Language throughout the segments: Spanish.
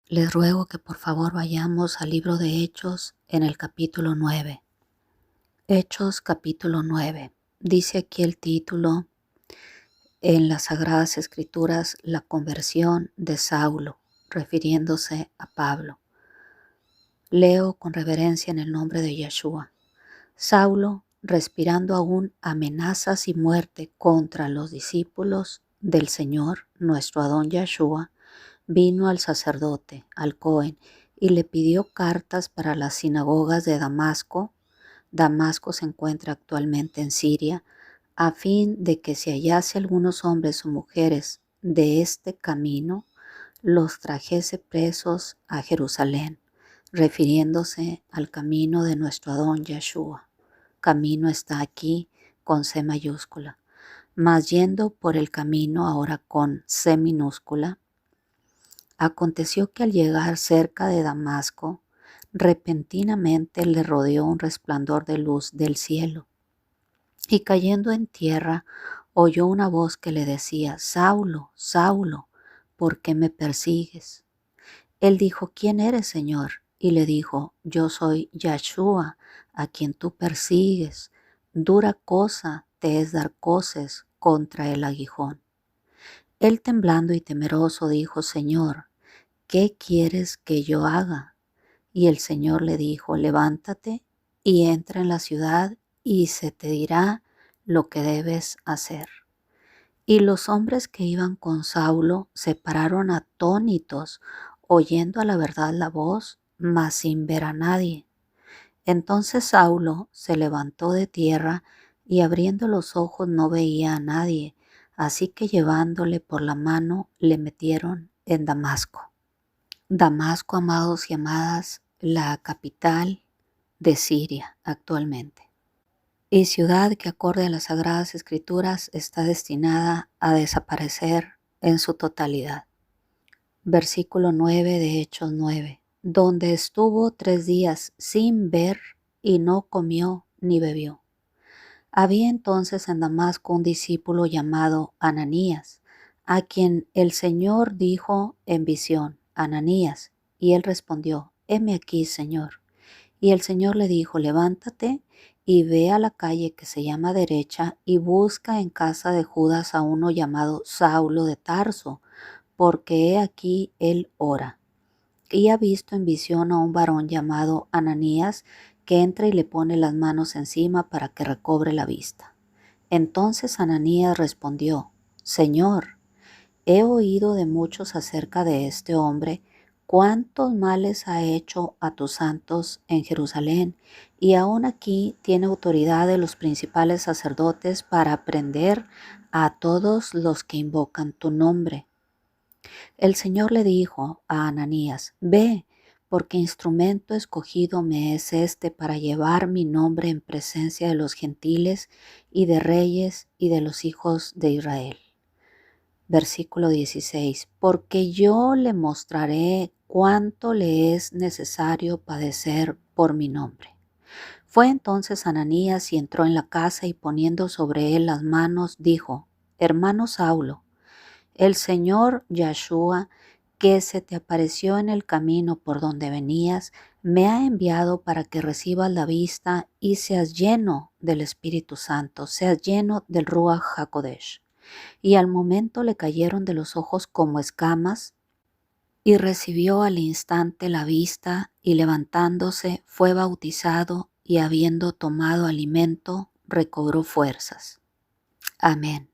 Les ruego que por favor vayamos al libro de Hechos en el capítulo 9. Hechos capítulo 9. Dice aquí el título en las Sagradas Escrituras, la conversión de Saulo, refiriéndose a Pablo. Leo con reverencia en el nombre de Yeshua. Saulo, respirando aún amenazas y muerte contra los discípulos del Señor, nuestro Adón Yeshua, vino al sacerdote, al Cohen, y le pidió cartas para las sinagogas de Damasco. Damasco se encuentra actualmente en Siria, a fin de que si hallase algunos hombres o mujeres de este camino, los trajese presos a Jerusalén, refiriéndose al camino de nuestro Adón Yeshua. Camino está aquí con C mayúscula, mas yendo por el camino ahora con C minúscula. Aconteció que al llegar cerca de Damasco, repentinamente le rodeó un resplandor de luz del cielo, y cayendo en tierra, oyó una voz que le decía: Saulo, Saulo, ¿por qué me persigues? Él dijo: ¿Quién eres, Señor? Y le dijo: Yo soy Yeshua, a quien tú persigues. Dura cosa te es dar coces contra el aguijón. Él, temblando y temeroso, dijo: Señor, ¿qué quieres que yo haga? Y el Señor le dijo: levántate y entra en la ciudad, y se te dirá lo que debes hacer. Y los hombres que iban con Saulo se pararon atónitos, oyendo a la verdad la voz, mas sin ver a nadie. Entonces Saulo se levantó de tierra, y abriendo los ojos no veía a nadie, así que llevándole por la mano le metieron en Damasco. Damasco, amados y amadas, la capital de Siria actualmente, y ciudad que acorde a las Sagradas Escrituras está destinada a desaparecer en su totalidad. Versículo 9 de Hechos 9, donde estuvo 3 días sin ver y no comió ni bebió. Había entonces en Damasco un discípulo llamado Ananías, a quien el Señor dijo en visión: Ananías. Y él respondió: heme aquí, Señor. Y el Señor le dijo: levántate y ve a la calle que se llama Derecha, y busca en casa de Judas a uno llamado Saulo de Tarso, porque he aquí él ora. Y ha visto en visión a un varón llamado Ananías, que entra y le pone las manos encima para que recobre la vista. Entonces Ananías respondió: Señor, he oído de muchos acerca de este hombre, cuántos males ha hecho a tus santos en Jerusalén, y aún aquí tiene autoridad de los principales sacerdotes para prender a todos los que invocan tu nombre. El Señor le dijo a Ananías: ve, porque instrumento escogido me es este para llevar mi nombre en presencia de los gentiles y de reyes y de los hijos de Israel. Versículo 16. Porque yo le mostraré cuánto le es necesario padecer por mi nombre. Fue entonces Ananías y entró en la casa, y poniendo sobre él las manos, dijo: hermano Saulo, el Señor Yeshua, que se te apareció en el camino por donde venías, me ha enviado para que recibas la vista y seas lleno del Espíritu Santo, seas lleno del Ruach HaKodesh. Y al momento le cayeron de los ojos como escamas, y recibió al instante la vista, y levantándose fue bautizado, y habiendo tomado alimento, recobró fuerzas. Amén.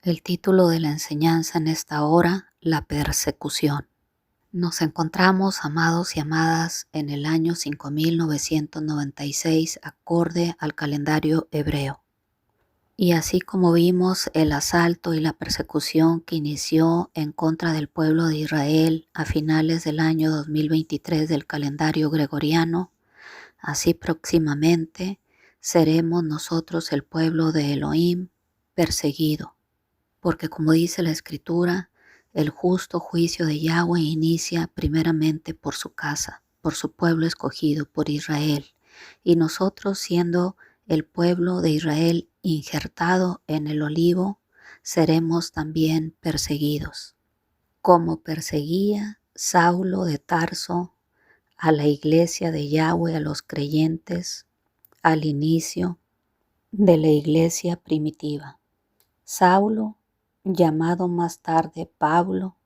El título de la enseñanza en esta hora: la persecución. Nos encontramos, amados y amadas, en el año 5996, acorde al calendario hebreo. Y así como vimos el asalto y la persecución que inició en contra del pueblo de Israel a finales del año 2023 del calendario gregoriano, así próximamente seremos nosotros, el pueblo de Elohim, perseguido. Porque como dice la Escritura, el justo juicio de Yahweh inicia primeramente por su casa, por su pueblo escogido, por Israel. Y nosotros, siendo el pueblo de Israel injertado en el olivo, seremos también perseguidos. Como perseguía Saulo de Tarso a la iglesia de Yahweh, a los creyentes, al inicio de la iglesia primitiva. Saulo, llamado más tarde Pablo,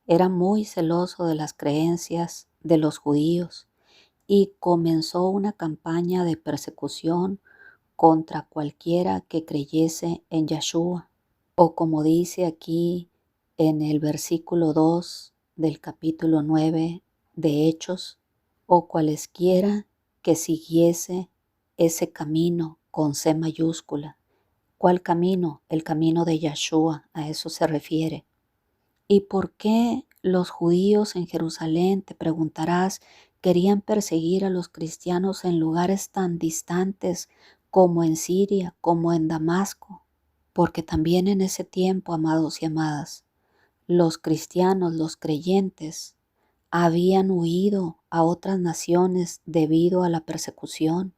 era muy celoso de las creencias de los judíos y comenzó una campaña de persecución contra cualquiera que creyese en Yahshua, o como dice aquí en el versículo 2 del capítulo 9 de Hechos, o cualesquiera que siguiese ese camino con C mayúscula. ¿Cuál camino? El camino de Yahshua, a eso se refiere. ¿Y por qué los judíos en Jerusalén, te preguntarás, querían perseguir a los cristianos en lugares tan distantes como en Siria, como en Damasco? Porque también en ese tiempo, amados y amadas, los cristianos, los creyentes, habían huido a otras naciones debido a la persecución.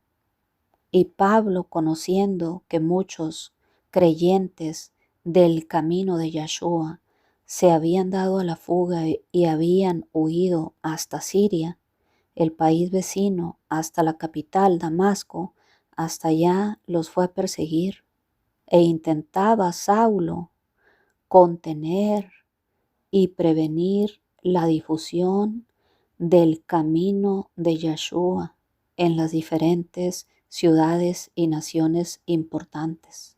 Y Pablo, conociendo que muchos creyentes del camino de Yahshua se habían dado a la fuga y habían huido hasta Siria, el país vecino, hasta la capital, Damasco, hasta allá los fue a perseguir e intentaba Saulo contener y prevenir la difusión del camino de Yahshua en las diferentes ciudades y naciones importantes.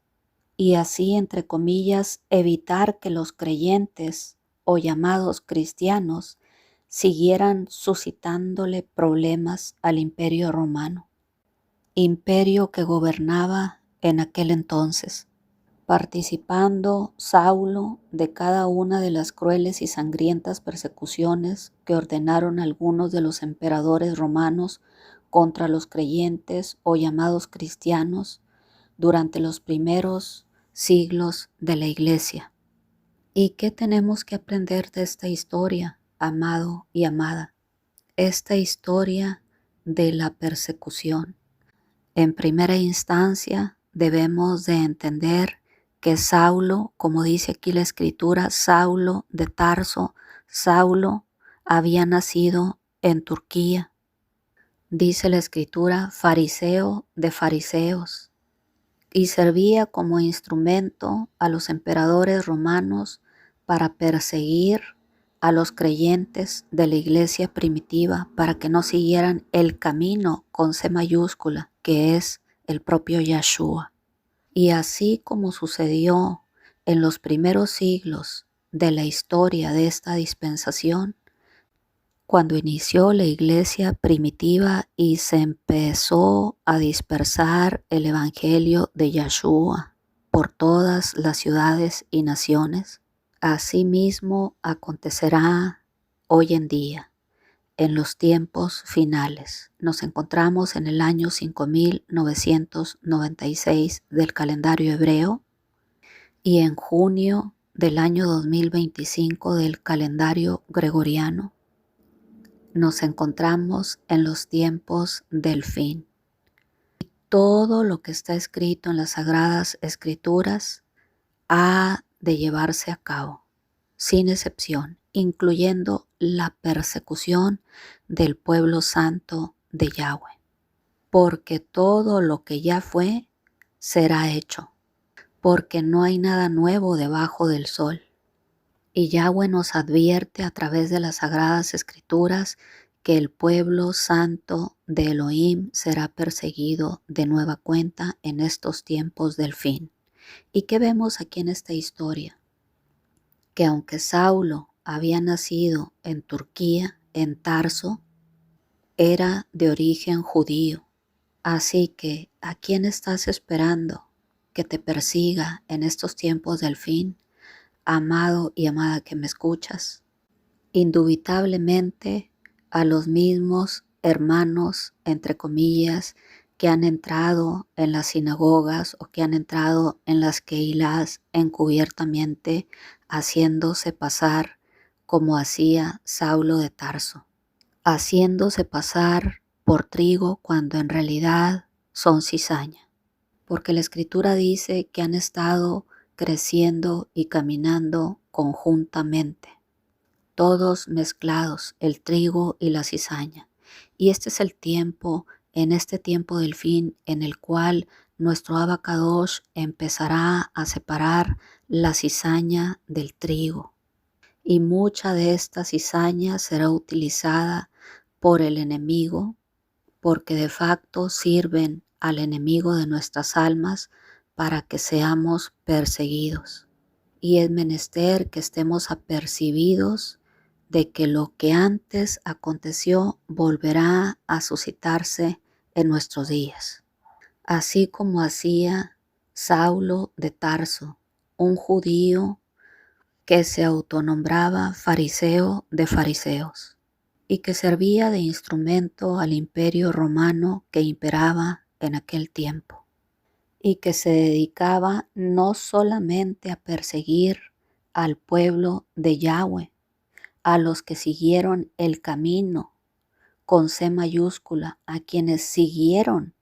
Y así, entre comillas, evitar que los creyentes o llamados cristianos siguieran suscitándole problemas al imperio romano, imperio que gobernaba en aquel entonces, participando Saulo de cada una de las crueles y sangrientas persecuciones que ordenaron algunos de los emperadores romanos contra los creyentes o llamados cristianos durante los primeros siglos de la iglesia. ¿Y qué tenemos que aprender de esta historia, amado y amada? Esta historia de la persecución. En primera instancia, debemos de entender que Saulo, como dice aquí la escritura, Saulo de Tarso, Saulo había nacido en Turquía. Dice la escritura, fariseo de fariseos, y servía como instrumento a los emperadores romanos para perseguir a los creyentes de la iglesia primitiva para que no siguieran el camino con C mayúscula, que es el propio Yahshua. Y así como sucedió en los primeros siglos de la historia de esta dispensación, cuando inició la iglesia primitiva y se empezó a dispersar el evangelio de Yahshua por todas las ciudades y naciones, asimismo acontecerá hoy en día, en los tiempos finales. Nos encontramos en el año 5996 del calendario hebreo y en junio del año 2025 del calendario gregoriano. Nos encontramos en los tiempos del fin. Todo lo que está escrito en las Sagradas Escrituras ha de llevarse a cabo, sin excepción, incluyendo la persecución del pueblo santo de Yahweh. Porque todo lo que ya fue, será hecho, porque no hay nada nuevo debajo del sol. Y Yahweh nos advierte a través de las Sagradas Escrituras que el pueblo santo de Elohim será perseguido de nueva cuenta en estos tiempos del fin. ¿Y qué vemos aquí en esta historia? Que aunque Saulo había nacido en Turquía, en Tarso, era de origen judío. Así que, ¿a quién estás esperando que te persiga en estos tiempos del fin? Amado y amada que me escuchas, indubitablemente a los mismos hermanos, entre comillas, que han entrado en las sinagogas o que han entrado en las keilas encubiertamente, haciéndose pasar como hacía Saulo de Tarso, haciéndose pasar por trigo cuando en realidad son cizaña, porque la escritura dice que han estado creciendo y caminando conjuntamente. todos mezclados, el trigo y la cizaña. Y este es el tiempo, en este tiempo del fin, en el cual nuestro Abacadosh empezará a separar la cizaña del trigo. Y mucha de esta cizaña será utilizada por el enemigo, porque de facto sirven al enemigo de nuestras almas para que seamos perseguidos. Y es menester que estemos apercibidos de que lo que antes aconteció volverá a suscitarse en nuestros días. Así como hacía Saulo de Tarso, un judío que se autonombraba fariseo de fariseos y que servía de instrumento al imperio romano que imperaba en aquel tiempo, y que se dedicaba no solamente a perseguir al pueblo de Yahweh, a los que siguieron el camino con C mayúscula, a quienes siguieron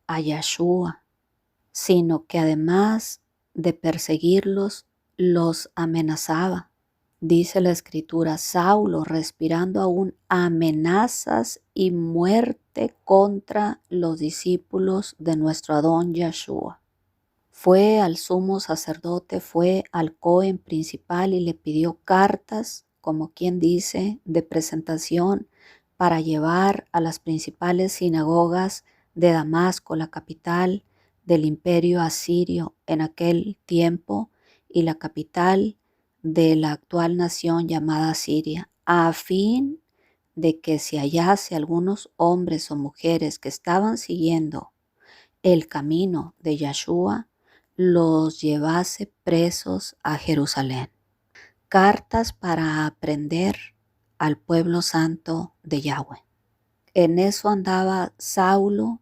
a Yahshua, sino que además de perseguirlos, los amenazaba. Dice la escritura, Saulo respirando aún amenazas y muerte contra los discípulos de nuestro Adón Yahshua. Fue al sumo sacerdote, fue al Cohen principal y le pidió cartas, como quien dice, de presentación para llevar a las principales sinagogas de Damasco, la capital del imperio asirio en aquel tiempo y la capital de la actual nación llamada Siria, a fin de que si hallase algunos hombres o mujeres que estaban siguiendo el camino de Yahshua, los llevase presos a Jerusalén. Cartas para aprender al pueblo santo de Yahweh. En eso andaba Saulo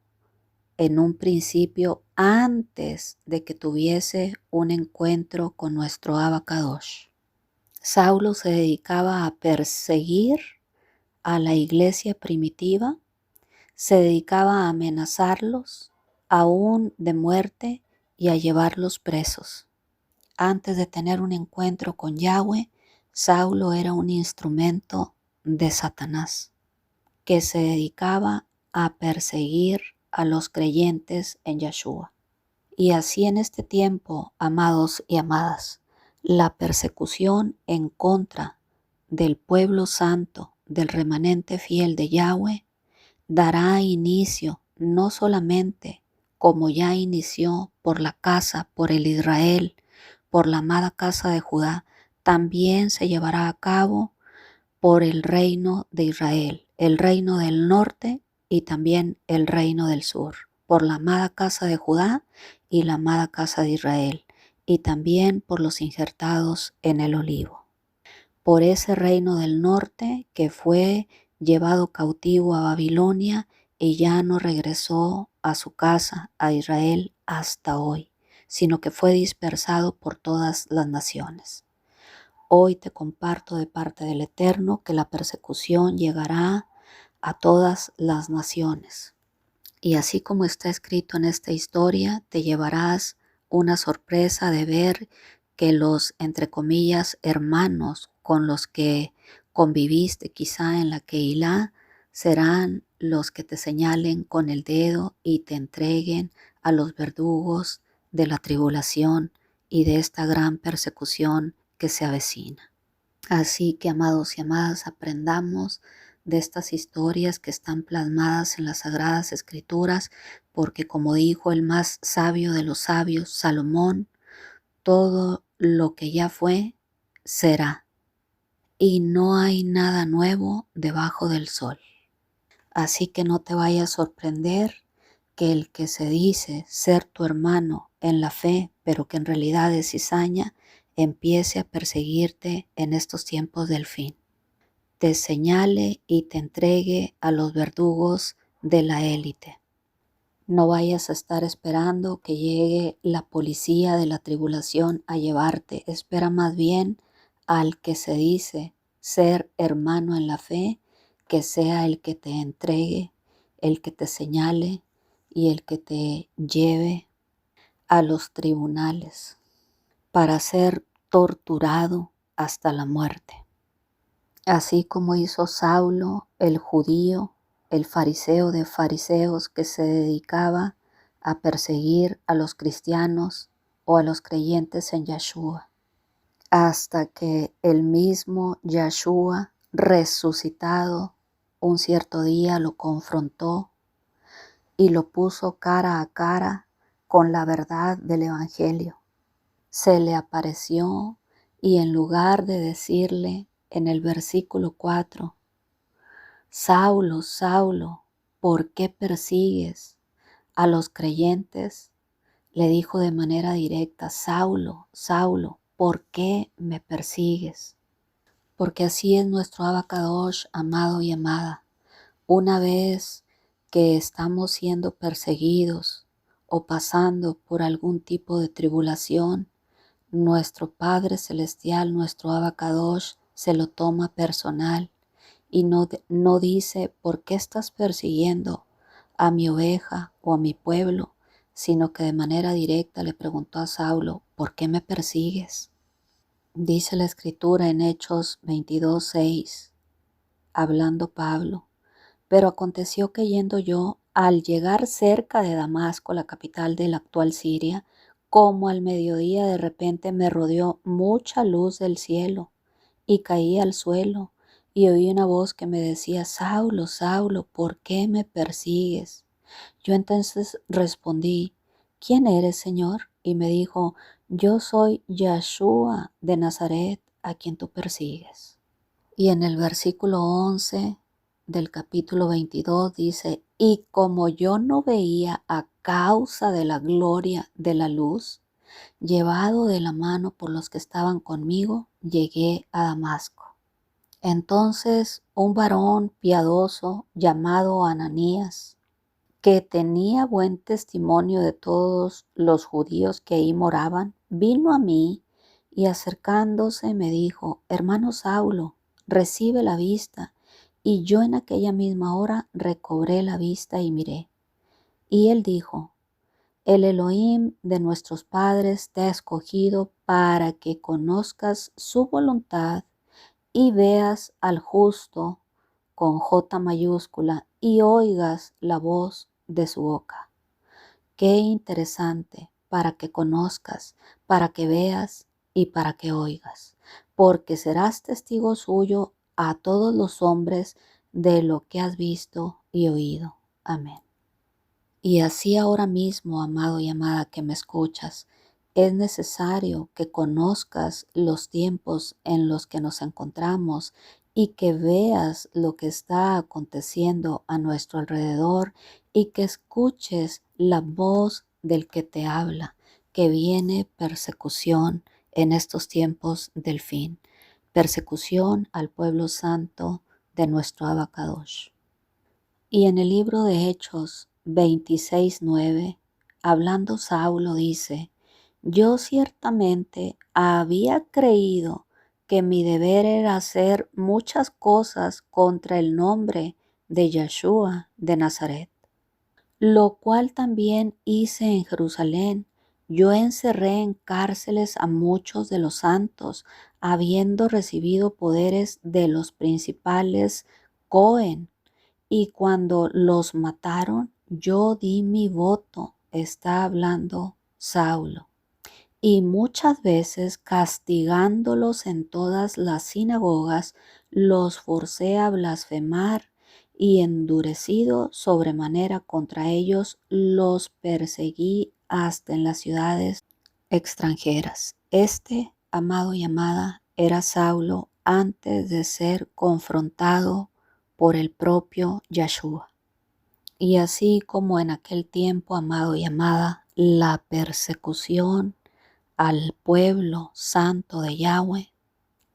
en un principio antes de que tuviese un encuentro con nuestro Abacadosh. Saulo se dedicaba a perseguir a la iglesia primitiva, se dedicaba a amenazarlos, aún de muerte, y a llevarlos presos. Antes de tener un encuentro con Yahweh, Saulo era un instrumento de Satanás que se dedicaba a perseguir a los creyentes en Yahshua. Y así en este tiempo, amados y amadas, la persecución en contra del pueblo santo, del remanente fiel de Yahweh, dará inicio no solamente como ya inició por la casa, por el Israel, por la amada casa de Judá, también se llevará a cabo por el reino de Israel, el reino del norte y también el reino del sur, por la amada casa de Judá y la amada casa de Israel, y también por los injertados en el olivo. Por ese reino del norte que fue llevado cautivo a Babilonia y ya no regresó a su casa, a Israel, hasta hoy, sino que fue dispersado por todas las naciones. Hoy te comparto de parte del Eterno que la persecución llegará a todas las naciones. Y así como está escrito en esta historia, te llevarás una sorpresa de ver que los, entre comillas, hermanos con los que conviviste quizá en la Keilah serán los que te señalen con el dedo y te entreguen a los verdugos de la tribulación y de esta gran persecución que se avecina. Así que, amados y amadas, aprendamos de estas historias que están plasmadas en las Sagradas Escrituras, porque como dijo el más sabio de los sabios, Salomón, todo lo que ya fue, será, y no hay nada nuevo debajo del sol. Así que no te vaya a sorprender que el que se dice ser tu hermano en la fe, pero que en realidad es cizaña, empiece a perseguirte en estos tiempos del fin. Te señale y te entregue a los verdugos de la élite. No vayas a estar esperando que llegue la policía de la tribulación a llevarte. Espera más bien al que se dice ser hermano en la fe, que sea el que te entregue, el que te señale y el que te lleve a los tribunales para ser torturado hasta la muerte. así como hizo Saulo, el judío, el fariseo de fariseos que se dedicaba a perseguir a los cristianos o a los creyentes en Yeshua, hasta que el mismo Yeshua resucitado un cierto día lo confrontó y lo puso cara a cara con la verdad del Evangelio. Se le apareció y en lugar de decirle en el versículo 4, Saulo, Saulo, ¿por qué persigues a los creyentes? Le dijo de manera directa, Saulo, Saulo, ¿por qué me persigues? Porque así es nuestro Abacadosh, amado y amada. Una vez que estamos siendo perseguidos o pasando por algún tipo de tribulación, nuestro Padre Celestial, nuestro Abacadosh, se lo toma personal y no dice, ¿por qué estás persiguiendo a mi oveja o a mi pueblo? Sino que de manera directa le preguntó a Saulo, ¿por qué me persigues? Dice la Escritura en Hechos 22:6, hablando Pablo, pero aconteció que yendo yo, al llegar cerca de Damasco, la capital de la actual Siria, como al mediodía de repente me rodeó mucha luz del cielo y caí al suelo y oí una voz que me decía, Saulo, Saulo, ¿por qué me persigues? Yo entonces respondí, ¿quién eres, Señor? Y me dijo, yo soy Yeshua de Nazaret, a quien tú persigues. Y en el versículo 11 del capítulo 22 dice, y como yo no veía a causa de la gloria de la luz, llevado de la mano por los que estaban conmigo, llegué a Damasco. Entonces un varón piadoso llamado Ananías, que tenía buen testimonio de todos los judíos que ahí moraban, vino a mí y acercándose me dijo, hermano Saulo, recibe la vista. Y yo en aquella misma hora recobré la vista y miré. Y él dijo, el Elohim de nuestros padres te ha escogido para que conozcas su voluntad y veas al justo con J mayúscula y oigas la voz de su boca. Qué interesante para que conozcas, para que veas y para que oigas, porque serás testigo suyo a todos los hombres de lo que has visto y oído. Amén. Y así ahora mismo, amado y amada que me escuchas, es necesario que conozcas los tiempos en los que nos encontramos y que veas lo que está aconteciendo a nuestro alrededor y que escuches la voz del que te habla, que viene persecución en estos tiempos del fin, persecución al pueblo santo de nuestro Abacadosh. Y en el libro de Hechos 26:9, hablando Saulo dice, yo ciertamente había creído que mi deber era hacer muchas cosas contra el nombre de Yeshua de Nazaret, lo cual también hice en Jerusalén. Yo encerré en cárceles a muchos de los santos, habiendo recibido poderes de los principales Cohen, y cuando los mataron, yo di mi voto, está hablando Saulo. Y muchas veces castigándolos en todas las sinagogas, los forcé a blasfemar y endurecido sobremanera contra ellos, los perseguí hasta en las ciudades extranjeras. Este, amado y amada, era Saulo antes de ser confrontado por el propio Yeshua. Y así como en aquel tiempo, amado y amada, la persecución al pueblo santo de Yahweh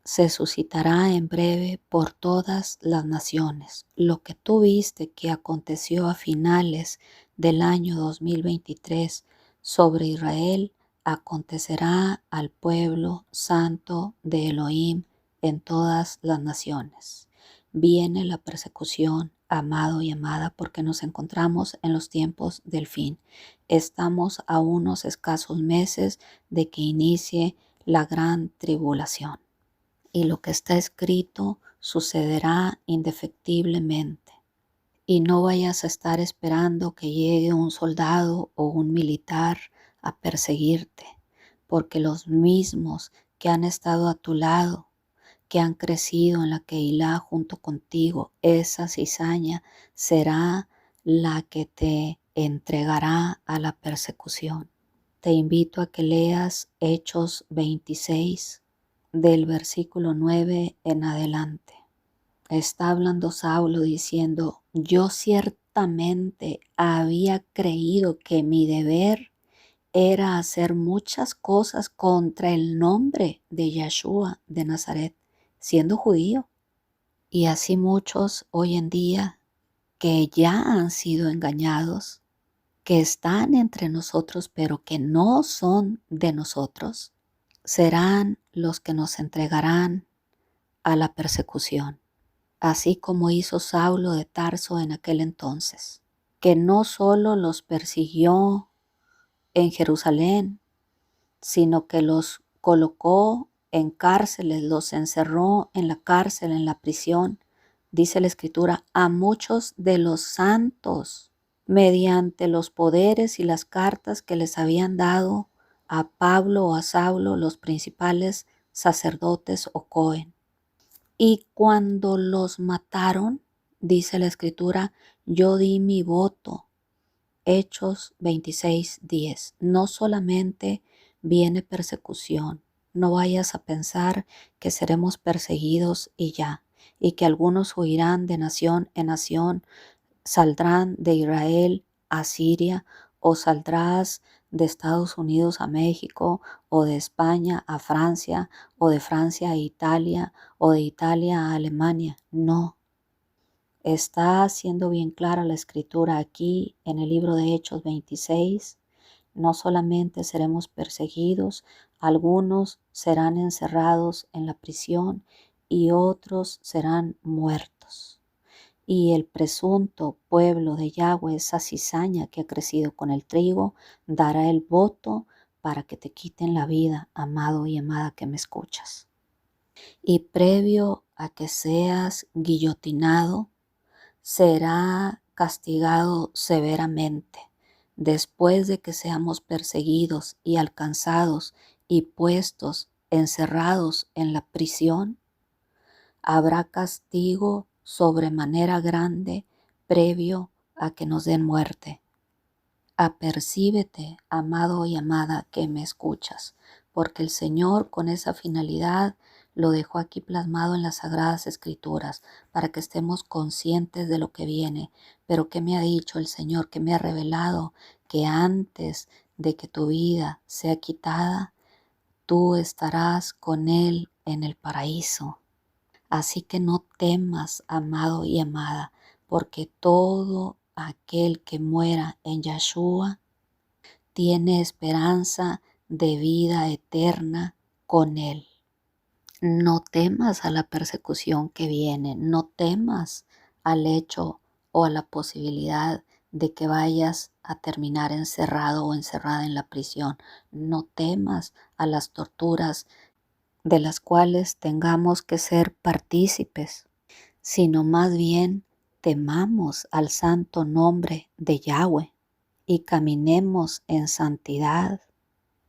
se suscitará en breve por todas las naciones. Lo que tú viste que aconteció a finales del año 2023 sobre Israel, acontecerá al pueblo santo de Elohim en todas las naciones. Viene la persecución, amado y amada, porque nos encontramos en los tiempos del fin. Estamos a unos escasos meses de que inicie la gran tribulación. Y lo que está escrito sucederá indefectiblemente. Y no vayas a estar esperando que llegue un soldado o un militar a perseguirte, porque los mismos que han estado a tu lado, que han crecido en la Keilah junto contigo, esa cizaña será la que te entregará a la persecución. Te invito a que leas Hechos 26 del versículo 9 en adelante. Está hablando Saulo diciendo: yo ciertamente había creído que mi deber era hacer muchas cosas contra el nombre de Yeshua de Nazaret, siendo judío. Y así muchos hoy en día que ya han sido engañados, que están entre nosotros pero que no son de nosotros, serán los que nos entregarán a la persecución, así como hizo Saulo de Tarso en aquel entonces, que no solo los persiguió en Jerusalén, sino que los colocó en cárceles, los encerró en la cárcel, en la prisión, dice la Escritura, a muchos de los santos, mediante los poderes y las cartas que les habían dado a Pablo o a Saulo los principales sacerdotes o Cohen. Y cuando los mataron, dice la Escritura, yo di mi voto. Hechos 26:10. No solamente viene persecución. No vayas a pensar que seremos perseguidos y ya, y que algunos huirán de nación en nación, saldrán de Israel a Siria, o saldrás de Estados Unidos a México, o de España a Francia, o de Francia a Italia, o de Italia a Alemania. No. Está siendo bien clara la Escritura aquí en el libro de Hechos 26. No solamente seremos perseguidos, algunos serán encerrados en la prisión y otros serán muertos. Y el presunto pueblo de Yahweh, esa cizaña que ha crecido con el trigo, dará el voto para que te quiten la vida, amado y amada que me escuchas. Y previo a que seas guillotinado, será castigado severamente. Después de que seamos perseguidos y alcanzados y puestos, encerrados en la prisión, habrá castigo sobremanera grande previo a que nos den muerte. Apercíbete, amado y amada que me escuchas, porque el Señor con esa finalidad lo dejó aquí plasmado en las Sagradas Escrituras, para que estemos conscientes de lo que viene. Pero ¿qué me ha dicho el Señor? ¿Qué me ha revelado? Que antes de que tu vida sea quitada, tú estarás con Él en el paraíso. Así que no temas, amado y amada, porque todo aquel que muera en Yeshua tiene esperanza de vida eterna con Él. No temas a la persecución que viene, no temas al hecho o a la posibilidad de que vayas a terminar encerrado o encerrada en la prisión. No temas a las torturas de las cuales tengamos que ser partícipes, sino más bien temamos al santo nombre de Yahweh y caminemos en santidad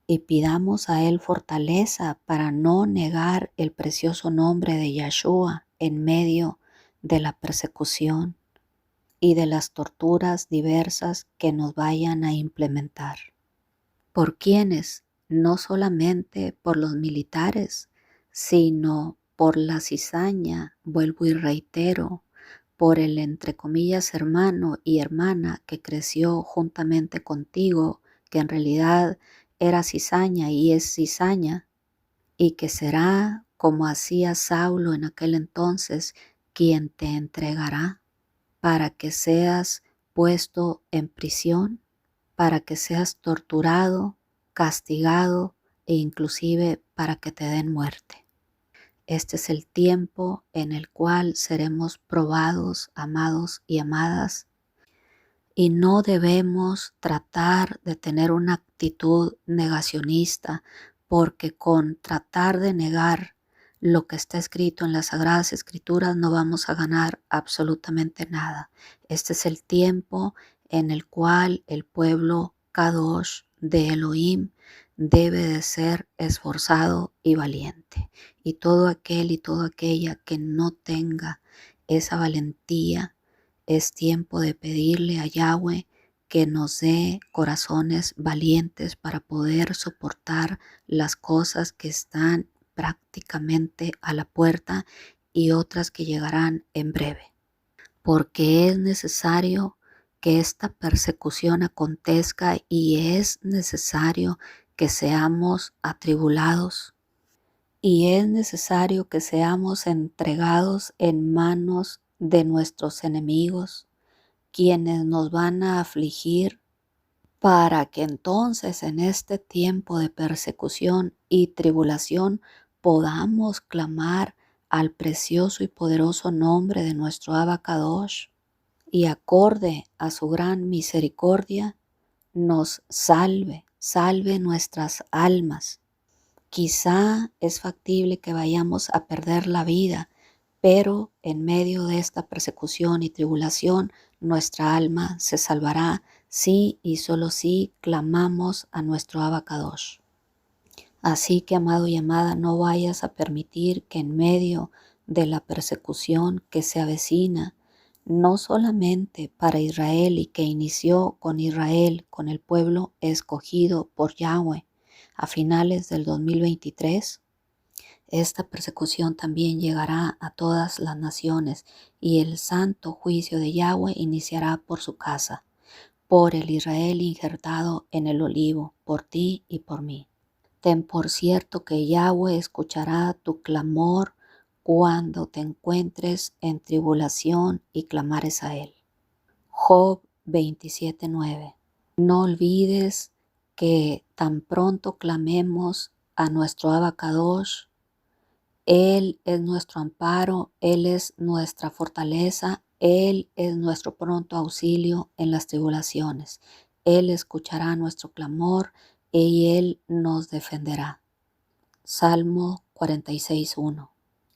y pidamos a Él fortaleza para no negar el precioso nombre de Yeshua en medio de la persecución y de las torturas diversas que nos vayan a implementar. ¿Por quiénes? No solamente por los militares, sino por la cizaña, vuelvo y reitero, por el entre comillas hermano y hermana que creció juntamente contigo, que en realidad era cizaña y es cizaña, y que será, como hacía Saulo en aquel entonces, quien te entregará para que seas puesto en prisión, para que seas torturado, castigado e inclusive para que te den muerte. Este es el tiempo en el cual seremos probados, amados y amadas, y no debemos tratar de tener una actitud negacionista, porque con tratar de negar lo que está escrito en las Sagradas Escrituras, no vamos a ganar absolutamente nada. Este es el tiempo en el cual el pueblo Kadosh de Elohim debe de ser esforzado y valiente. Y todo aquel y toda aquella que no tenga esa valentía, es tiempo de pedirle a Yahweh que nos dé corazones valientes para poder soportar las cosas que están prácticamente a la puerta y otras que llegarán en breve. Porque es necesario que esta persecución acontezca y es necesario que seamos atribulados y es necesario que seamos entregados en manos de nuestros enemigos, quienes nos van a afligir, para que entonces en este tiempo de persecución y tribulación podamos clamar al precioso y poderoso nombre de nuestro Abacadosh y acorde a su gran misericordia nos salve nuestras almas. Quizá es factible que vayamos a perder la vida, pero en medio de esta persecución y tribulación, nuestra alma se salvará si y solo si clamamos a nuestro Abacadosh. Así que, amado y amada, no vayas a permitir que en medio de la persecución que se avecina, no solamente para Israel y que inició con Israel, con el pueblo escogido por Yahweh a finales del 2023, esta persecución también llegará a todas las naciones y el santo juicio de Yahweh iniciará por su casa, por el Israel injertado en el olivo, por ti y por mí. Ten por cierto que Yahweh escuchará tu clamor cuando te encuentres en tribulación y clamares a Él. Job 27:9. No olvides que tan pronto clamemos a nuestro Abacadosh, Él es nuestro amparo, Él es nuestra fortaleza, Él es nuestro pronto auxilio en las tribulaciones. Él escuchará nuestro clamor y Él nos defenderá. Salmo 46:1.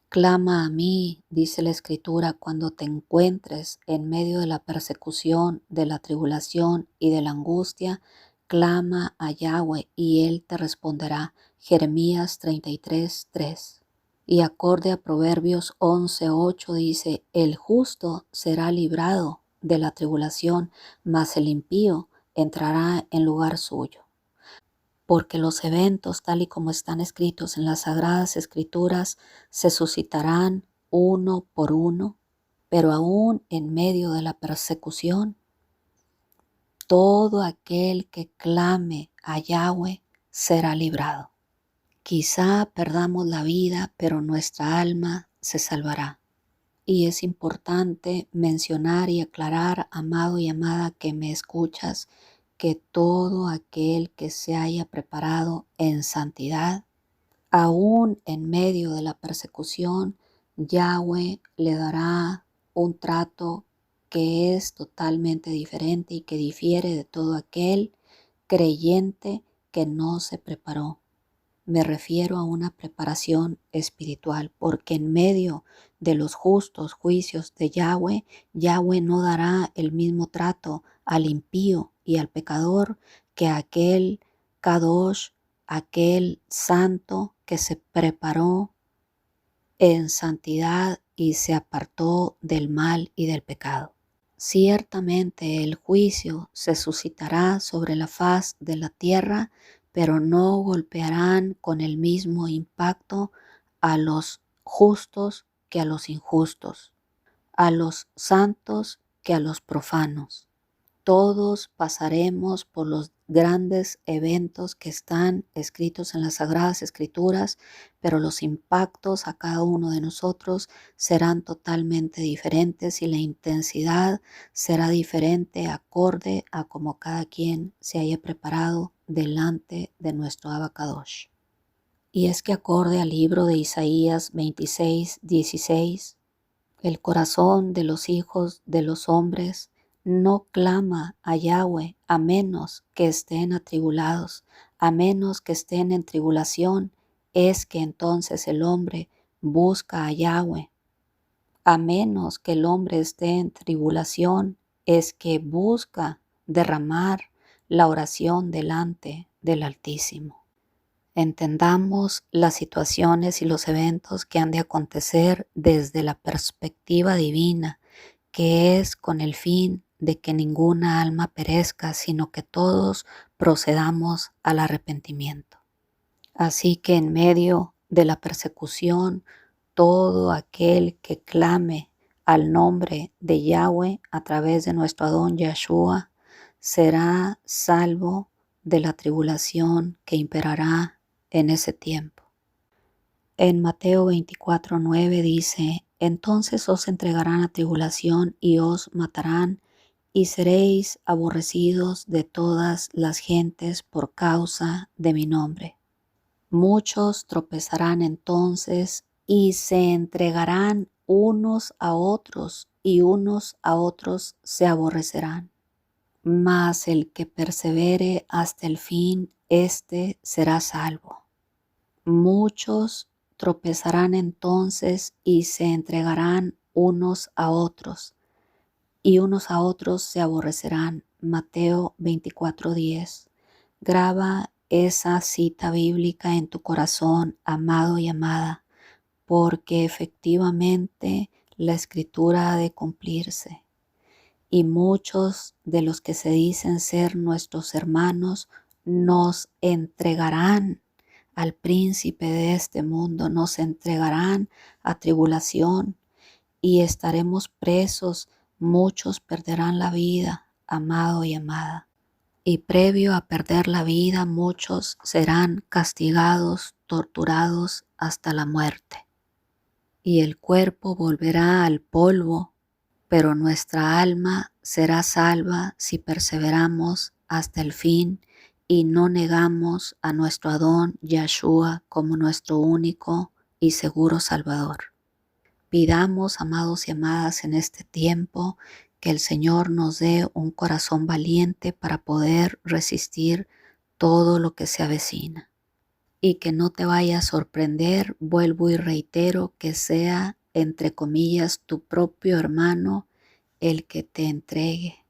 Clama a mí, dice la Escritura, cuando te encuentres en medio de la persecución, de la tribulación y de la angustia. Clama a Yahweh y Él te responderá. Jeremías 33:3. Y acorde a Proverbios 11:8 dice, el justo será librado de la tribulación, mas el impío entrará en lugar suyo. Porque los eventos, tal y como están escritos en las Sagradas Escrituras, se suscitarán uno por uno, pero aún en medio de la persecución, todo aquel que clame a Yahweh será librado. Quizá perdamos la vida, pero nuestra alma se salvará. Y es importante mencionar y aclarar, amado y amada que me escuchas, que todo aquel que se haya preparado en santidad, aún en medio de la persecución, Yahweh le dará un trato que es totalmente diferente y que difiere de todo aquel creyente que no se preparó. Me refiero a una preparación espiritual, porque en medio de los justos juicios de Yahweh, Yahweh no dará el mismo trato al impío y al pecador que a aquel Kadosh, aquel santo que se preparó en santidad y se apartó del mal y del pecado. Ciertamente el juicio se suscitará sobre la faz de la tierra, pero no golpearán con el mismo impacto a los justos que a los injustos, a los santos que a los profanos. Todos pasaremos por los grandes eventos que están escritos en las Sagradas Escrituras, pero los impactos a cada uno de nosotros serán totalmente diferentes y la intensidad será diferente acorde a como cada quien se haya preparado delante de nuestro Abacadosh. Y es que acorde al libro de Isaías 26:16, el corazón de los hijos de los hombres no clama a Yahweh a menos que estén atribulados, a menos que estén en tribulación, es que entonces el hombre busca a Yahweh. A menos que el hombre esté en tribulación, es que busca derramar la oración delante del Altísimo. Entendamos las situaciones y los eventos que han de acontecer desde la perspectiva divina, que es con el fin de que ninguna alma perezca, sino que todos procedamos al arrepentimiento. Así que en medio de la persecución, todo aquel que clame al nombre de Yahweh a través de nuestro Adón Yahshua será salvo de la tribulación que imperará en ese tiempo. En Mateo 24:9 dice: entonces os entregarán a tribulación y os matarán, y seréis aborrecidos de todas las gentes por causa de mi nombre. Muchos tropezarán entonces y se entregarán unos a otros, y unos a otros se aborrecerán. Mas el que persevere hasta el fin, éste será salvo. Muchos tropezarán entonces y se entregarán unos a otros, y unos a otros se aborrecerán. Mateo 24:10. Graba esa cita bíblica en tu corazón, amado y amada, porque efectivamente la escritura ha de cumplirse. Y muchos de los que se dicen ser nuestros hermanos nos entregarán al príncipe de este mundo, nos entregarán a tribulación y estaremos presos. Muchos perderán la vida, amado y amada. Y previo a perder la vida, muchos serán castigados, torturados hasta la muerte. Y el cuerpo volverá al polvo, pero nuestra alma será salva si perseveramos hasta el fin y no negamos a nuestro Adón Yahshua como nuestro único y seguro Salvador. Pidamos, amados y amadas, en este tiempo que el Señor nos dé un corazón valiente para poder resistir todo lo que se avecina. Y que no te vaya a sorprender, vuelvo y reitero, que sea, entre comillas, tu propio hermano el que te entregue.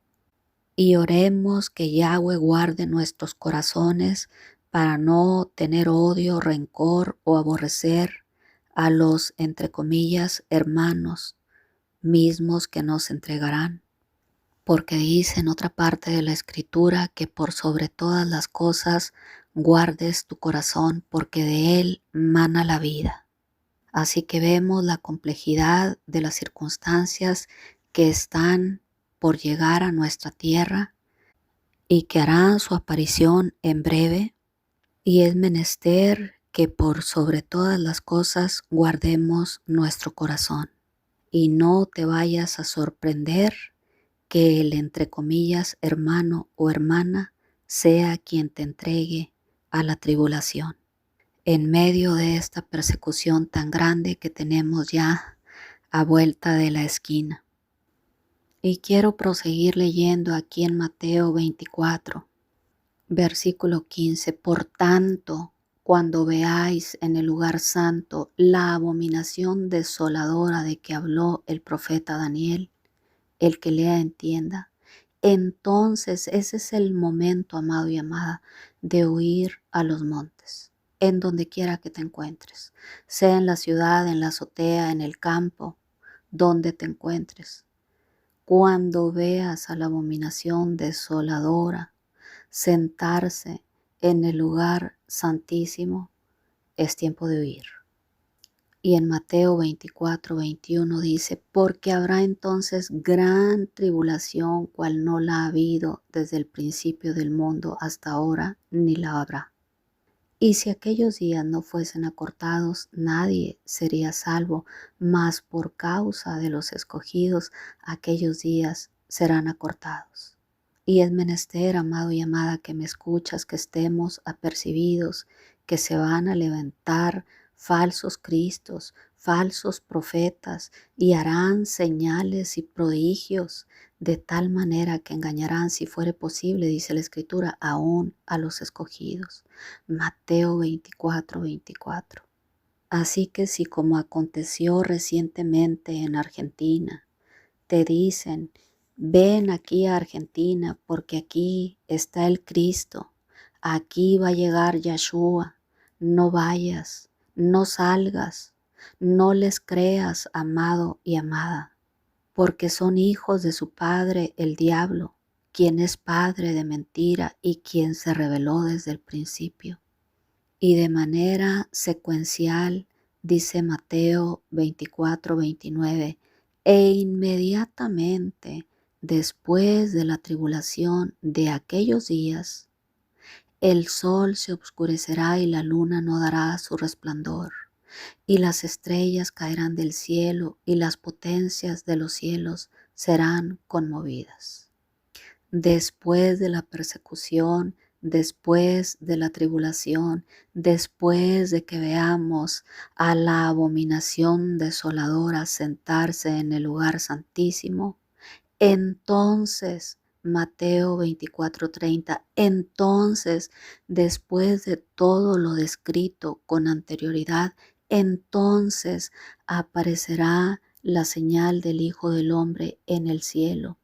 Y oremos que Yahweh guarde nuestros corazones para no tener odio, rencor o aborrecer a los, entre comillas, hermanos mismos que nos entregarán. Porque dice en otra parte de la Escritura que por sobre todas las cosas guardes tu corazón, porque de él mana la vida. Así que vemos la complejidad de las circunstancias que están por llegar a nuestra tierra y que harán su aparición en breve, y es menester que por sobre todas las cosas guardemos nuestro corazón y no te vayas a sorprender que el, entre comillas, hermano o hermana sea quien te entregue a la tribulación en medio de esta persecución tan grande que tenemos ya a vuelta de la esquina. Y quiero proseguir leyendo aquí en Mateo 24, versículo 15. Por tanto, cuando veáis en el lugar santo la abominación desoladora de que habló el profeta Daniel, el que lea entienda, entonces ese es el momento, amado y amada, de huir a los montes, en donde quiera que te encuentres, sea en la ciudad, en la azotea, en el campo, donde te encuentres. Cuando veas a la abominación desoladora sentarse en el lugar santísimo, es tiempo de huir. Y en Mateo 24:21 dice: porque habrá entonces gran tribulación, cual no la ha habido desde el principio del mundo hasta ahora, ni la habrá. Y si aquellos días no fuesen acortados, nadie sería salvo, mas por causa de los escogidos, aquellos días serán acortados. Y es menester, amado y amada, que me escuchas, que estemos apercibidos, que se van a levantar falsos cristos, falsos profetas, y harán señales y prodigios, de tal manera que engañarán, si fuere posible, dice la Escritura, aún a los escogidos. Mateo 24:24. Así que si como aconteció recientemente en Argentina, te dicen, ven aquí a Argentina porque aquí está el Cristo, aquí va a llegar Yeshua, no vayas, no salgas, no les creas, amado y amada, porque son hijos de su padre el diablo, quien es padre de mentira y quien se rebeló desde el principio. Y de manera secuencial, dice Mateo 24:29, e inmediatamente después de la tribulación de aquellos días, el sol se oscurecerá y la luna no dará su resplandor, y las estrellas caerán del cielo y las potencias de los cielos serán conmovidas. Después de la persecución, después de la tribulación, después de que veamos a la abominación desoladora sentarse en el lugar santísimo, entonces, Mateo 24:30, entonces, después de todo lo descrito con anterioridad, entonces aparecerá la señal del Hijo del Hombre en el cielo.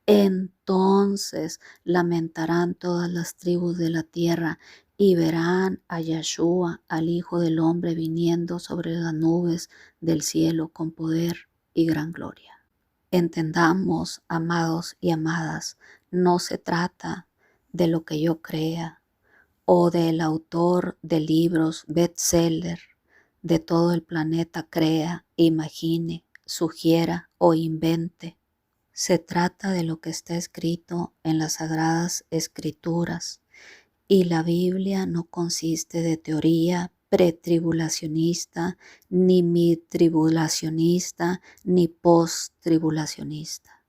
Entonces lamentarán todas las tribus de la tierra y verán a Yeshua, al Hijo del Hombre, viniendo sobre las nubes del cielo con poder y gran gloria. Entendamos, amados y amadas, no se trata de lo que yo crea o del autor de libros bestseller de todo el planeta crea, imagine, sugiera o invente. Se trata de lo que está escrito en las Sagradas Escrituras, y la Biblia no consiste de teoría pretribulacionista, ni midtribulacionista, ni posttribulacionista.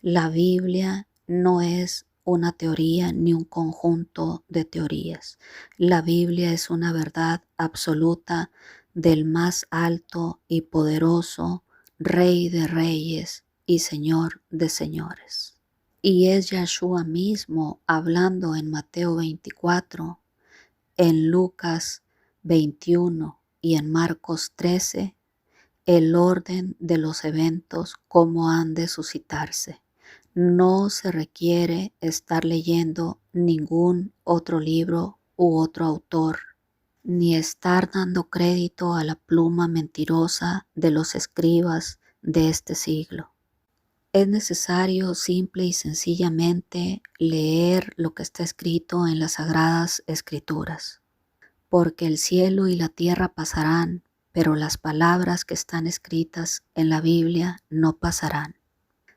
La Biblia no es una teoría ni un conjunto de teorías. La Biblia es una verdad absoluta del más alto y poderoso Rey de Reyes y Señor de señores. Y es Yeshua mismo hablando en Mateo 24, en Lucas 21 y en Marcos 13, el orden de los eventos, cómo han de suscitarse. No se requiere estar leyendo ningún otro libro u otro autor, ni estar dando crédito a la pluma mentirosa de los escribas de este siglo. Es necesario simple y sencillamente leer lo que está escrito en las Sagradas Escrituras, porque el cielo y la tierra pasarán, pero las palabras que están escritas en la Biblia no pasarán,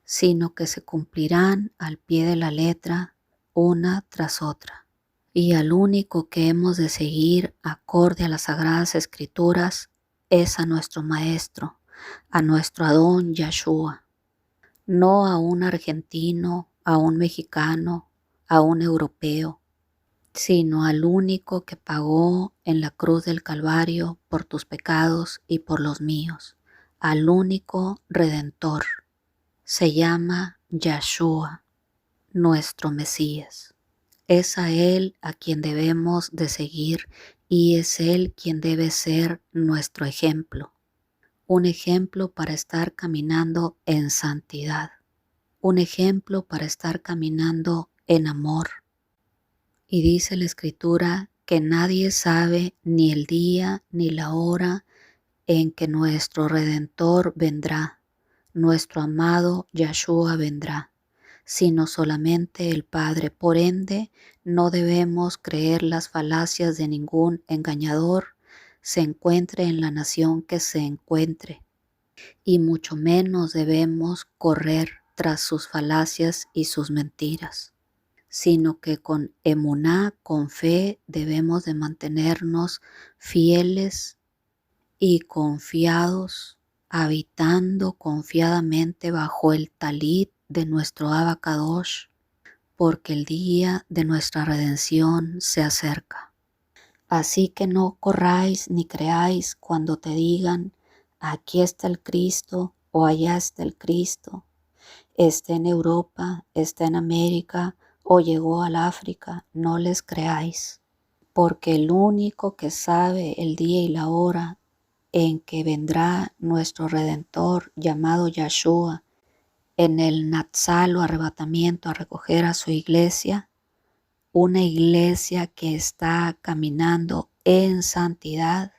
sino que se cumplirán al pie de la letra, una tras otra. Y al único que hemos de seguir acorde a las Sagradas Escrituras es a nuestro Maestro, a nuestro Adón Yeshua. No a un argentino, a un mexicano, a un europeo, sino al único que pagó en la cruz del Calvario por tus pecados y por los míos, al único Redentor. Se llama Yeshua, nuestro Mesías. Es a Él a quien debemos de seguir y es Él quien debe ser nuestro ejemplo. Un ejemplo para estar caminando en santidad, un ejemplo para estar caminando en amor. Y dice la Escritura que nadie sabe ni el día ni la hora en que nuestro Redentor vendrá, nuestro amado Yeshua vendrá, sino solamente el Padre. Por ende, no debemos creer las falacias de ningún engañador, se encuentre en la nación que se encuentre, y mucho menos debemos correr tras sus falacias y sus mentiras, sino que con emuná, con fe, debemos de mantenernos fieles y confiados, habitando confiadamente bajo el talit de nuestro Abacadosh, porque el día de nuestra redención se acerca. Así que no corráis ni creáis cuando te digan, aquí está el Cristo o allá está el Cristo, está en Europa, está en América o llegó al África, no les creáis, porque el único que sabe el día y la hora en que vendrá nuestro Redentor llamado Yahshua en el Natsal o arrebatamiento a recoger a su iglesia, una iglesia que está caminando en santidad.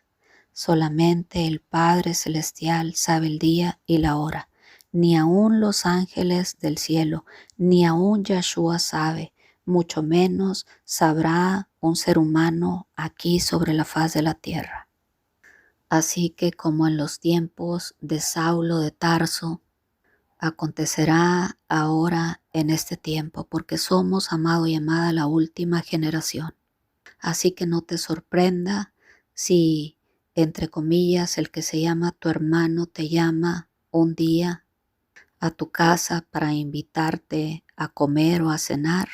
Solamente el Padre Celestial sabe el día y la hora. Ni aun los ángeles del cielo, ni aun Yahshua sabe, mucho menos sabrá un ser humano aquí sobre la faz de la tierra. Así que como en los tiempos de Saulo de Tarso, acontecerá ahora en este tiempo, porque somos, amado y amada, la última generación. Así que no te sorprenda si, entre comillas, el que se llama tu hermano te llama un día a tu casa para invitarte a comer o a cenar.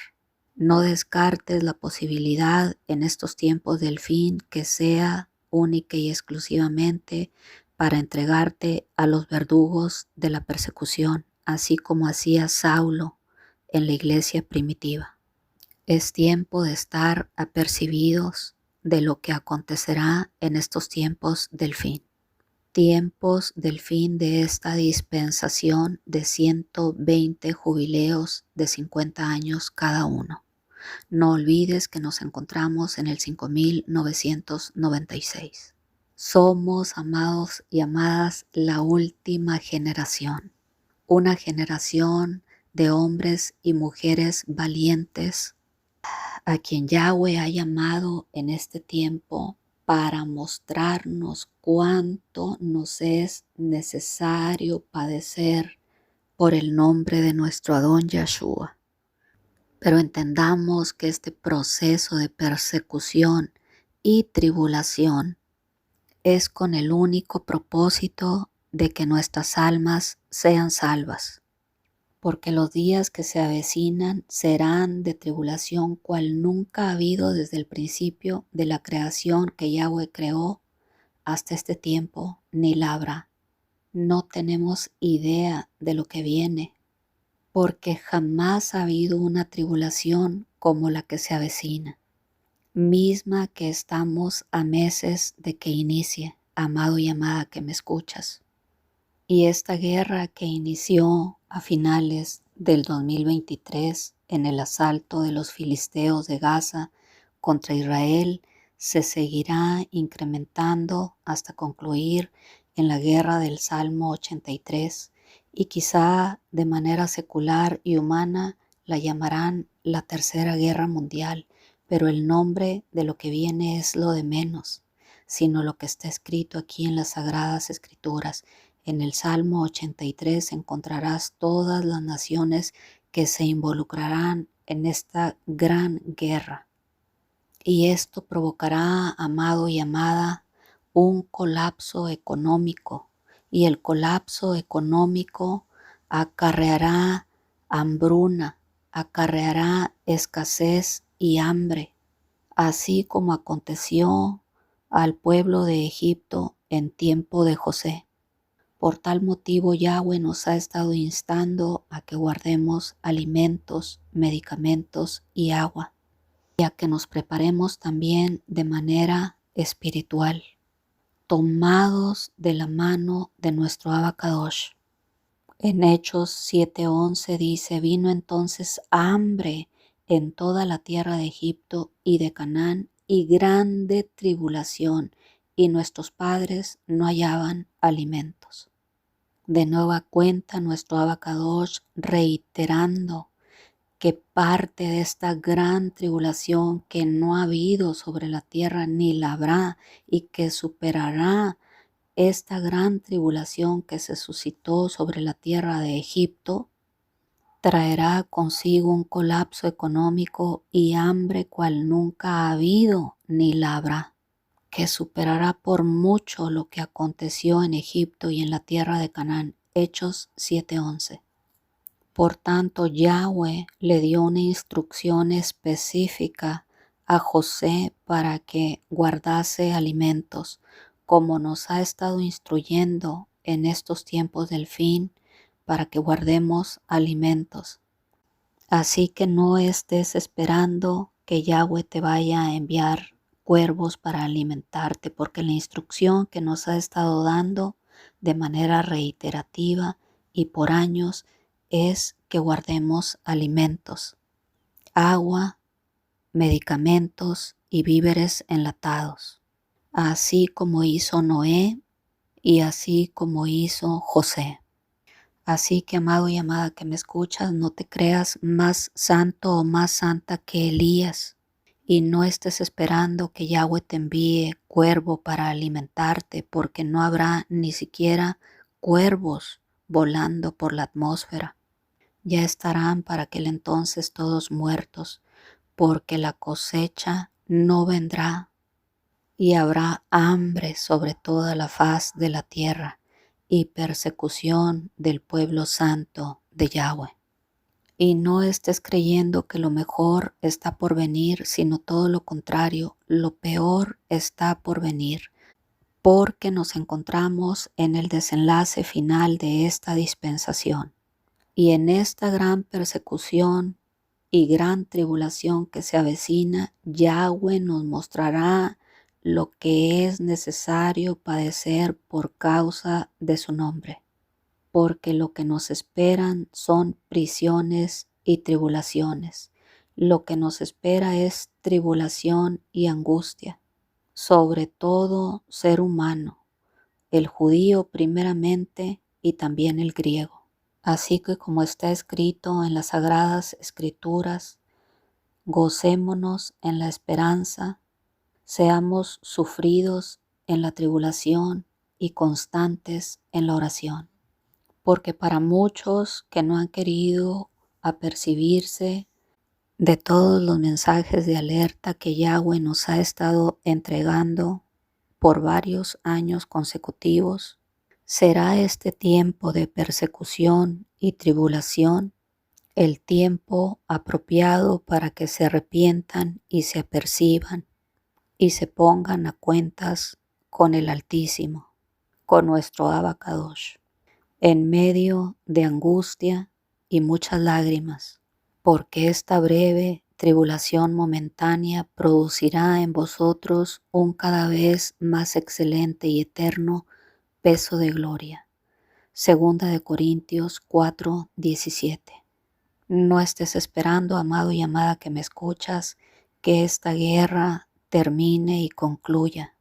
No descartes la posibilidad en estos tiempos del fin que sea única y exclusivamente para entregarte a los verdugos de la persecución, así como hacía Saulo en la iglesia primitiva. Es tiempo de estar apercibidos de lo que acontecerá en estos tiempos del fin. Tiempos del fin de esta dispensación de 120 jubileos de 50 años cada uno. No olvides que nos encontramos en el 5996. Somos, amados y amadas, la última generación. Una generación de hombres y mujeres valientes a quien Yahweh ha llamado en este tiempo para mostrarnos cuánto nos es necesario padecer por el nombre de nuestro Adón Yahshua. Pero entendamos que este proceso de persecución y tribulación es con el único propósito de que nuestras almas sean salvas, porque los días que se avecinan serán de tribulación cual nunca ha habido desde el principio de la creación que Yahweh creó hasta este tiempo, ni la habrá. No tenemos idea de lo que viene, porque jamás ha habido una tribulación como la que se avecina, misma que estamos a meses de que inicie, amado y amada que me escuchas. Y esta guerra que inició a finales del 2023 en el asalto de los filisteos de Gaza contra Israel se seguirá incrementando hasta concluir en la guerra del Salmo 83 y quizá de manera secular y humana la llamarán la Tercera Guerra Mundial, pero el nombre de lo que viene es lo de menos, sino lo que está escrito aquí en las Sagradas Escrituras. En el Salmo 83 encontrarás todas las naciones que se involucrarán en esta gran guerra. Y esto provocará, amado y amada, un colapso económico. Y el colapso económico acarreará hambruna, acarreará escasez y hambre, así como aconteció al pueblo de Egipto en tiempo de José. Por tal motivo, Yahweh nos ha estado instando a que guardemos alimentos, medicamentos y agua, y a que nos preparemos también de manera espiritual, tomados de la mano de nuestro Abacadosh. En Hechos 7:11 dice: vino entonces hambre en toda la tierra de Egipto y de Canaán, y grande tribulación, y nuestros padres no hallaban alimentos. De nueva cuenta nuestro Abacadosh reiterando que parte de esta gran tribulación que no ha habido sobre la tierra ni la habrá, y que superará esta gran tribulación que se suscitó sobre la tierra de Egipto, traerá consigo un colapso económico y hambre cual nunca ha habido ni la habrá, que superará por mucho lo que aconteció en Egipto y en la tierra de Canaán. Hechos 7:11. Por tanto, Yahweh le dio una instrucción específica a José para que guardase alimentos, como nos ha estado instruyendo en estos tiempos del fin, para que guardemos alimentos. Así que no estés esperando que Yahweh te vaya a enviar cuervos para alimentarte, porque la instrucción que nos ha estado dando de manera reiterativa y por años es que guardemos alimentos, agua, medicamentos y víveres enlatados, así como hizo Noé y así como hizo José. Así que, amado y amada que me escuchas, no te creas más santo o más santa que Elías y no estés esperando que Yahweh te envíe cuervo para alimentarte, porque no habrá ni siquiera cuervos volando por la atmósfera. Ya estarán para aquel entonces todos muertos, porque la cosecha no vendrá y habrá hambre sobre toda la faz de la tierra y persecución del pueblo santo de Yahweh. Y no estés creyendo que lo mejor está por venir, sino todo lo contrario, lo peor está por venir, porque nos encontramos en el desenlace final de esta dispensación. Y en esta gran persecución y gran tribulación que se avecina, Yahweh nos mostrará lo que es necesario padecer por causa de su nombre, porque lo que nos esperan son prisiones y tribulaciones. Lo que nos espera es tribulación y angustia, sobre todo ser humano, el judío primeramente y también el griego. Así que como está escrito en las Sagradas Escrituras, gocémonos en la esperanza, seamos sufridos en la tribulación y constantes en la oración. Porque para muchos que no han querido apercibirse de todos los mensajes de alerta que Yahweh nos ha estado entregando por varios años consecutivos, será este tiempo de persecución y tribulación el tiempo apropiado para que se arrepientan y se aperciban y se pongan a cuentas con el Altísimo, con nuestro Abacadosh, en medio de angustia y muchas lágrimas, porque esta breve tribulación momentánea producirá en vosotros un cada vez más excelente y eterno peso de gloria. Segunda de Corintios 4:17. No estés esperando, amado y amada que me escuchas, que esta guerra termine y concluya,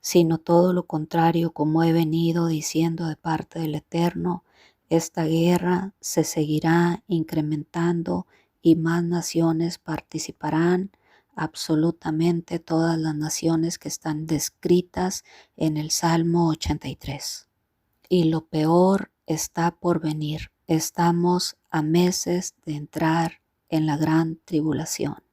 sino todo lo contrario, como he venido diciendo de parte del Eterno, esta guerra se seguirá incrementando y más naciones participarán, absolutamente todas las naciones que están descritas en el Salmo 83. Y lo peor está por venir. Estamos a meses de entrar en la gran tribulación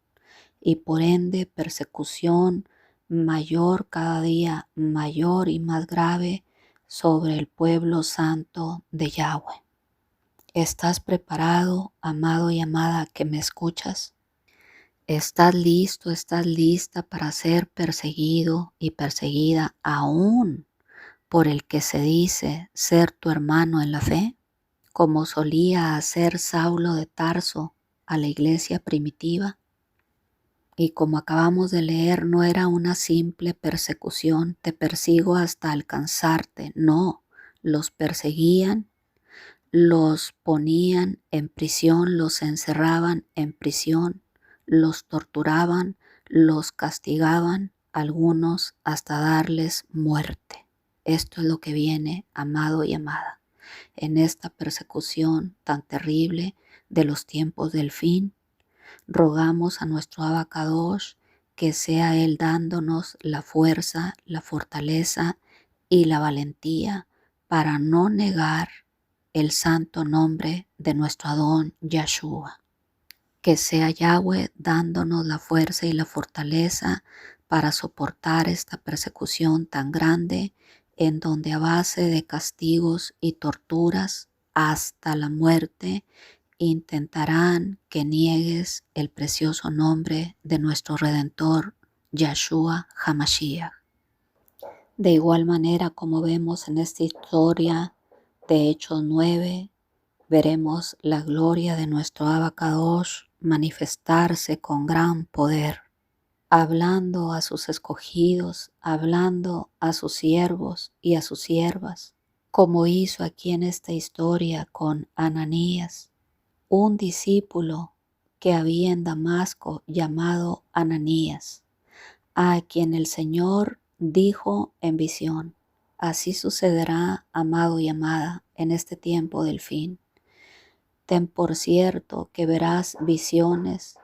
y por ende persecución mayor cada día, mayor y más grave sobre el pueblo santo de Yahweh. ¿Estás preparado, amado y amada que me escuchas? ¿Estás listo, estás lista para ser perseguido y perseguida aún por el que se dice ser tu hermano en la fe, como solía hacer Saulo de Tarso a la iglesia primitiva? Y como acabamos de leer, no era una simple persecución, te persigo hasta alcanzarte. No, los perseguían, los ponían en prisión, los encerraban en prisión, los torturaban, los castigaban, algunos hasta darles muerte. Esto es lo que viene, amado y amada, en esta persecución tan terrible de los tiempos del fin. Rogamos a nuestro Abacadosh que sea Él dándonos la fuerza, la fortaleza y la valentía para no negar el santo nombre de nuestro Adón Yahshua. Que sea Yahweh dándonos la fuerza y la fortaleza para soportar esta persecución tan grande, en donde a base de castigos y torturas hasta la muerte intentarán que niegues el precioso nombre de nuestro Redentor Yahshua HaMashiach. De igual manera, como vemos en esta historia de Hechos 9, veremos la gloria de nuestro Abacadosh manifestarse con gran poder hablando a sus escogidos, hablando a sus siervos y a sus siervas, como hizo aquí en esta historia con Ananías, un discípulo que había en Damasco llamado Ananías, a quien el Señor dijo en visión: así sucederá, amado y amada, en este tiempo del fin. Ten por cierto que verás visiones,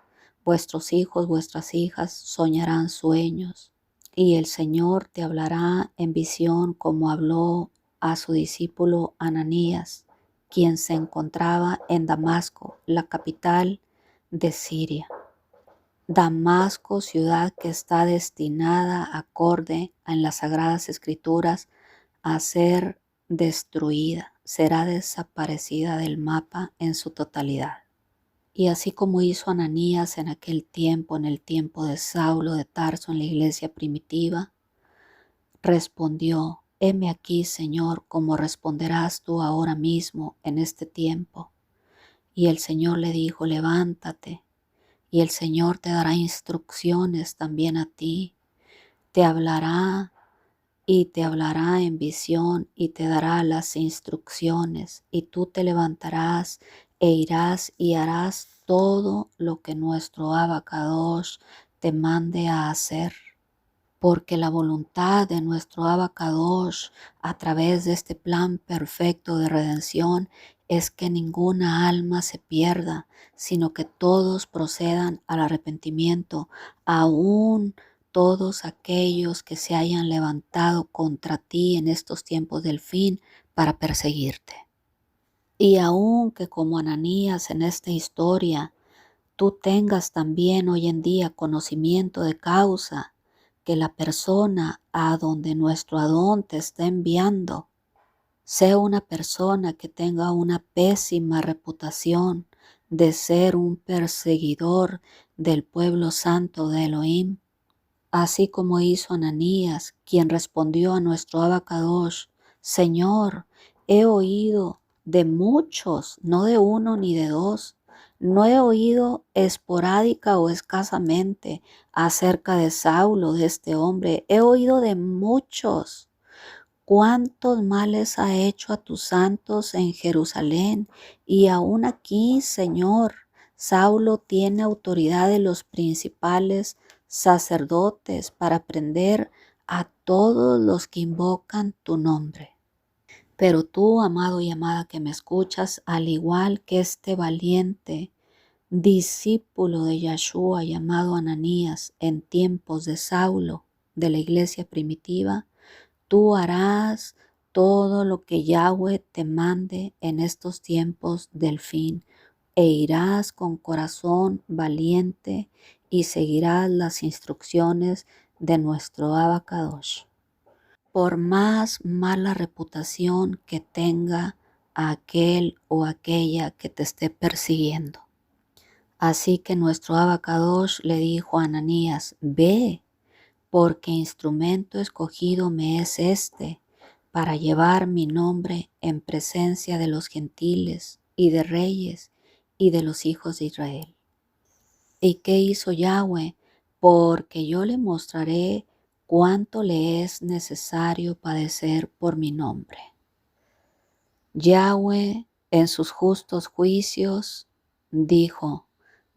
vuestros hijos, vuestras hijas soñarán sueños, y el Señor te hablará en visión como habló a su discípulo Ananías, quien se encontraba en Damasco, la capital de Siria. Damasco, ciudad que está destinada, acorde en las Sagradas Escrituras, a ser destruida, será desaparecida del mapa en su totalidad. Y así como hizo Ananías en aquel tiempo, en el tiempo de Saulo de Tarso en la iglesia primitiva, respondió: heme aquí, Señor, como responderás tú ahora mismo en este tiempo. Y el Señor le dijo: levántate, y el Señor te dará instrucciones también a ti, te hablará y te hablará en visión y te dará las instrucciones, y tú te levantarás e irás y harás todo lo que nuestro Abacadosh te mande a hacer. Porque la voluntad de nuestro Abacadosh a través de este plan perfecto de redención es que ninguna alma se pierda, sino que todos procedan al arrepentimiento, aún todos aquellos que se hayan levantado contra ti en estos tiempos del fin para perseguirte. Y aun que como Ananías en esta historia, tú tengas también hoy en día conocimiento de causa que la persona a donde nuestro Adón te está enviando sea una persona que tenga una pésima reputación de ser un perseguidor del pueblo santo de Elohim, así como hizo Ananías, quien respondió a nuestro Abacadosh: Señor, he oído de muchos, no de uno ni de dos, no he oído esporádica o escasamente acerca de Saulo, de este hombre, he oído de muchos. ¿Cuántos males ha hecho a tus santos en Jerusalén? Y aún aquí, Señor, Saulo tiene autoridad de los principales sacerdotes para prender a todos los que invocan tu nombre. Pero tú, amado y amada que me escuchas, al igual que este valiente discípulo de Yahshua llamado Ananías en tiempos de Saulo de la iglesia primitiva, tú harás todo lo que Yahweh te mande en estos tiempos del fin, e irás con corazón valiente y seguirás las instrucciones de nuestro Abacadosh. Por más mala reputación que tenga aquel o aquella que te esté persiguiendo. Así que nuestro Abacadosh le dijo a Ananías: ve, porque instrumento escogido me es este, para llevar mi nombre en presencia de los gentiles y de reyes y de los hijos de Israel. ¿Y qué hizo Yahweh? Porque yo le mostraré cuánto le es necesario padecer por mi nombre. Yahweh, en sus justos juicios, dijo: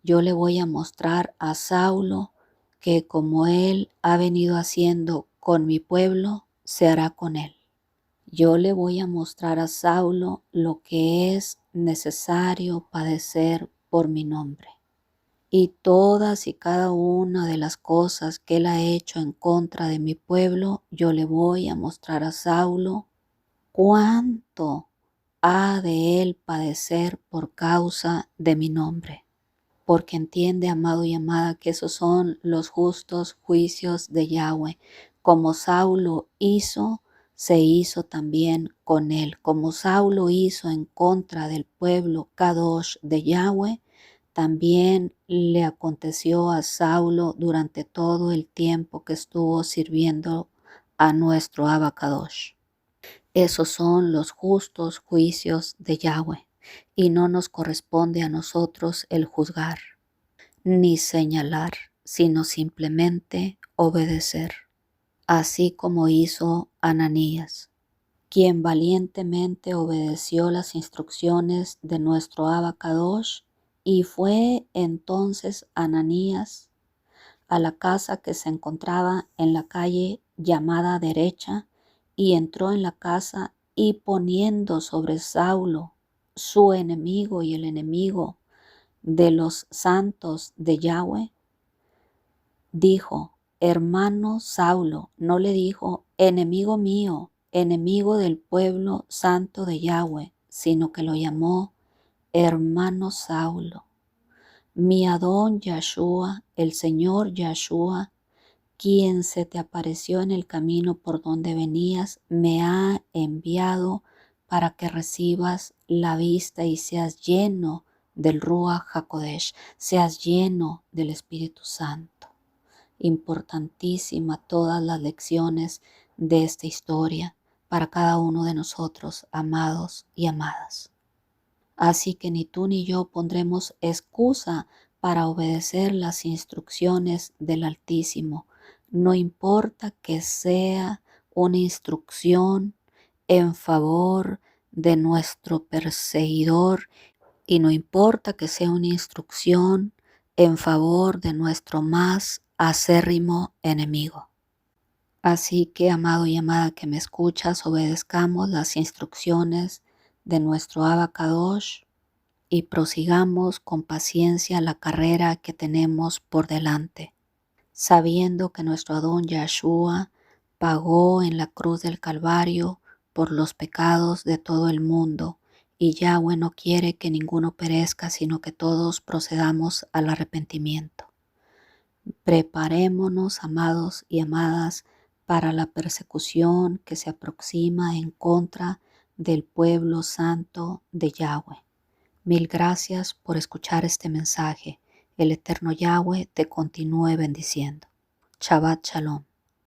yo le voy a mostrar a Saulo que como él ha venido haciendo con mi pueblo, se hará con él. Yo le voy a mostrar a Saulo lo que es necesario padecer por mi nombre. Y todas y cada una de las cosas que él ha hecho en contra de mi pueblo, yo le voy a mostrar a Saulo cuánto ha de él padecer por causa de mi nombre. Porque entiende, amado y amada, que esos son los justos juicios de Yahweh. Como Saulo hizo, se hizo también con él. Como Saulo hizo en contra del pueblo Kadosh de Yahweh, también le aconteció a Saulo durante todo el tiempo que estuvo sirviendo a nuestro Abacadosh. Esos son los justos juicios de Yahweh, y no nos corresponde a nosotros el juzgar ni señalar, sino simplemente obedecer, así como hizo Ananías, quien valientemente obedeció las instrucciones de nuestro Abacadosh, y fue entonces Ananías a la casa que se encontraba en la calle llamada Derecha, y entró en la casa, y poniendo sobre Saulo, su enemigo y el enemigo de los santos de Yahweh, dijo: hermano Saulo. No le dijo enemigo mío, enemigo del pueblo santo de Yahweh, sino que lo llamó hermano Saulo. Mi Adón Yahshua, el Señor Yahshua, quien se te apareció en el camino por donde venías, me ha enviado para que recibas la vista y seas lleno del Ruach HaKodesh, seas lleno del Espíritu Santo. Importantísima todas las lecciones de esta historia para cada uno de nosotros, amados y amadas. Así que ni tú ni yo pondremos excusa para obedecer las instrucciones del Altísimo. No importa que sea una instrucción en favor de nuestro perseguidor, y no importa que sea una instrucción en favor de nuestro más acérrimo enemigo. Así que, amado y amada que me escuchas, obedezcamos las instrucciones de nuestro Abacadosh y prosigamos con paciencia la carrera que tenemos por delante, sabiendo que nuestro Adón Yahshua pagó en la cruz del Calvario por los pecados de todo el mundo, y Yahweh no quiere que ninguno perezca, sino que todos procedamos al arrepentimiento. Preparémonos, amados y amadas, para la persecución que se aproxima en contra del pueblo santo de Yahweh. Mil gracias por escuchar este mensaje. El eterno Yahweh te continúe bendiciendo. Shabbat Shalom.